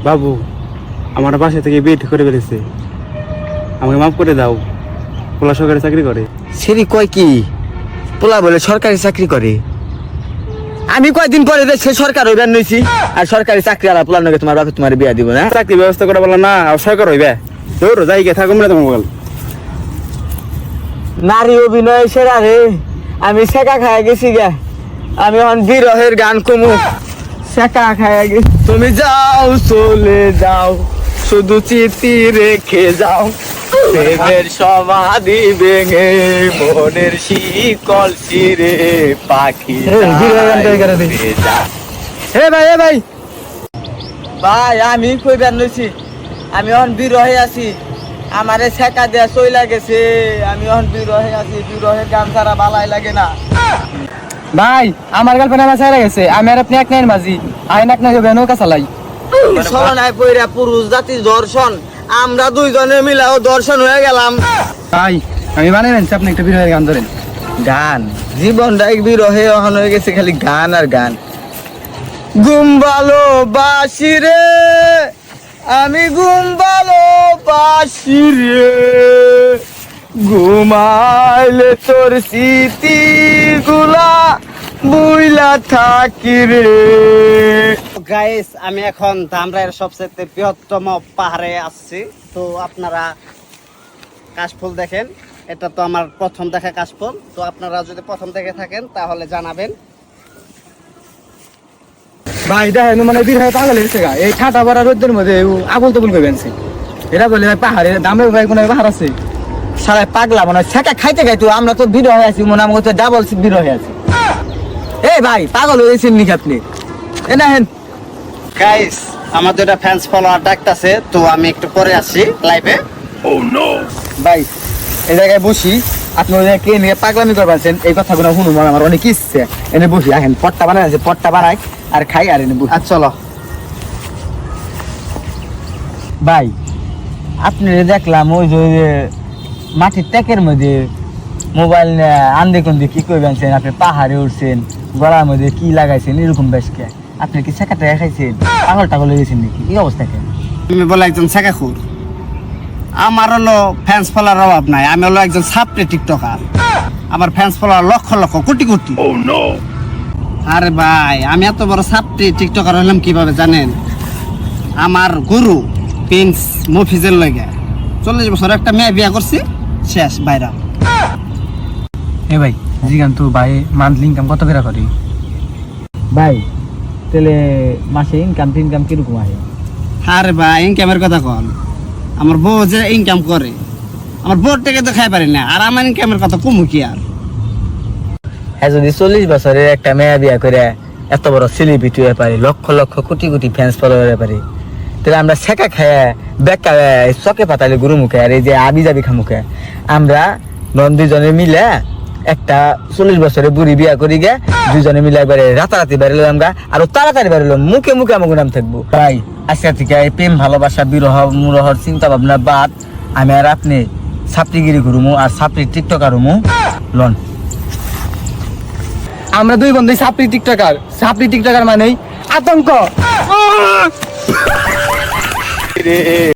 বাবু আমার বাসা থেকে বিয়ে ঠিক করে ফেলেছে, আমাকে মাফ করে দাও। পোলা সরকারি চাকরি করে। সেরি কয় কি পোলা বলে সরকারি চাকরি করে? আমি কয়দিন পরে সে সরকার হইবার নইছি, আর সরকারি চাকরি আলা পোলার নগে তোমার বাপে তোমার বিয়া দিব না? চাকরি ব্যবস্থা করে বলো না, সরকার হইবে। তোর যাই গে থাকুম না তোমার বল। নারী অভিনয় সেরা রে, আমি শেখা খায়া গেছি গে। আমি এখন বিরহের গান কমু, শেখা খায়া গেছি। তুমি যাও চলে যাও, শুধু চিঠি রেখে যাও, প্রেমের সমাধি ভেঙে মনের শিকল ছিঁড়ে পাখি ভাই আমি কইবার নইছি, আমি এখন বিরহে আছি, আমারে শেখা দেয়া চইলা গেছে, আমি এখন বিরহে আছি, বিরহের গান ছাড়া ভালাই লাগে না। ভাই আমার গার্লফ্রেন্ড আমার ছেড়ে গেছে, আমি আর আপনি এক নাইন মাঝি আইন এক নাই নৌকা চালাই। সলনায় পইরা পুরুষ জাতির দর্শন, আমরা দুইজনে মিলাও দর্শন হয়ে গেলাম। ভাই আমি বানাইবেন আপনি একটা বিরহের গান ধরেন। গান জীবনটা এক বিরহে এখন হয়ে গেছে খালি গান আর গান। ঘুম ভালোবাসি রে, আমি ঘুম ভালোবাসি রে, ঘুমাইলে তোর স্মৃতি গুলা বুইলা থাকি রে। গাইস আমি এখন ধামরাইয়ের সবচেয়ে বৃহত্তম পাহাড়ে আসছি। তো আপনারা কাশফুল দেখেন, এটা তো আমার প্রথম দেখা কাশফুল। তো আপনারা যদি প্রথম দেখে থাকেন তাহলে জানাবেন। ভাই দেখেন মানে বিরহে পাগল হয়েছে গা, এই ঠাটা বাড়া রোদ্দের মধ্যে আবুল তবুল করে বেনছে। এরা বলে ভাই পাহাড়ে দামে ভাই কোনো পাহাড় আছে? সারা পাগলা মনে হয় ছেঁকা খাইতে খাইতে আমরা তো বিরহে আছি, মনে আমার ডাবল বিরহে আছি। এই ভাই পাগল হয়েছেন নাকি আপনি? এ না হেন গাইস আমাদের এটা ফ্যান্স ফলোয়ার ডাকতেছে, তো আমি একটু পরে আসছি লাইভে। ভাই এই জায়গায় বসি, আপনি ওই জায়গায় কে নিয়ে পাগলামি করবেন এই কথাগুলো শুনুন, আমার অনেক ইচ্ছে। এনে বসি, আহেন পট্টা বানাই আছে, পট্টা বানাই আর খাই আর এনে বসি। আর চলো ভাই আপনি দেখলাম ওই যে মাটির ট্যাকের মধ্যে মোবাইল আন্দে কুন্দে কি করবেন, আপনি পাহাড়ে উঠছেন, গলার মধ্যে কি লাগাইছেন এরকম বেশকে, আপনি কি শেখা টেকা খাইছেন? পাগল টাগল হয়ে গেছেন নাকি? এই অবস্থা কেন? তুমি বলে একজন শেখাখুর, আমার হলো ফ্যান্স ফলোয়ার অভাব নাই। আমি হলো একজন সাপ্রে টিকটকার, আমার ফ্যান্স ফলোয়ার লক্ষ লক্ষ কোটি কোটি। আরে ভাই আমি এত বড় সাপ্রে টিকটকার হলাম কিভাবে জানেন? আমার গুরু প্রিন্স মফিজের লগে 40 বছর একটা মেয়ে বিয়া করছি, শেষ বাইরা। এ ভাই জিগান তো ভাই মান্থলি ইনকাম কত করে করি? ভাই তাহলে মাসে ইনকাম টিনকাম কিরকম আছে? আরে ভাই ইনকামের কথা কন, আমার বউ যে ইনকাম করে, আমার বউর থেকে তো খাই পারি না, আর আমার ইনকামের কথা কমু কি আর? হ্যাঁ যদি 40 বছরের একটা মেয়ে বিয়া করে এত বড় সেলিব্রিটি হয়ে পারে, লক্ষ লক্ষ কোটি কোটি ফ্যান্স ফলোয়ার হয়ে পারে, তাহলে আমরা শেখা খায় বেকা চকে পাতালে গুরু মুখে আর এই যে আবি যাবি খামুখে আমরা দুজনে মিলে একটা 40 বছরের বুড়ি বিয়া করি গে, দুজনে মিলে একবারে রাতারাতি বেরোলাম আমরা, আরো তাড়াতাড়ি বেরোলাম, মুখে মুখে আমাকে নাম থাকবো। ভাই আজকে থেকে এই প্রেম ভালোবাসা বিরহ মুরহর চিন্তা ভাবনা বাদ, আমি আর আপনি ছাপড়িগিরি করুমু আর ছাপড়ি টিকটকার হমু লন। আমরা দুই বন্ধু সাপড়ি টিকটকার মানেই আতঙ্ক।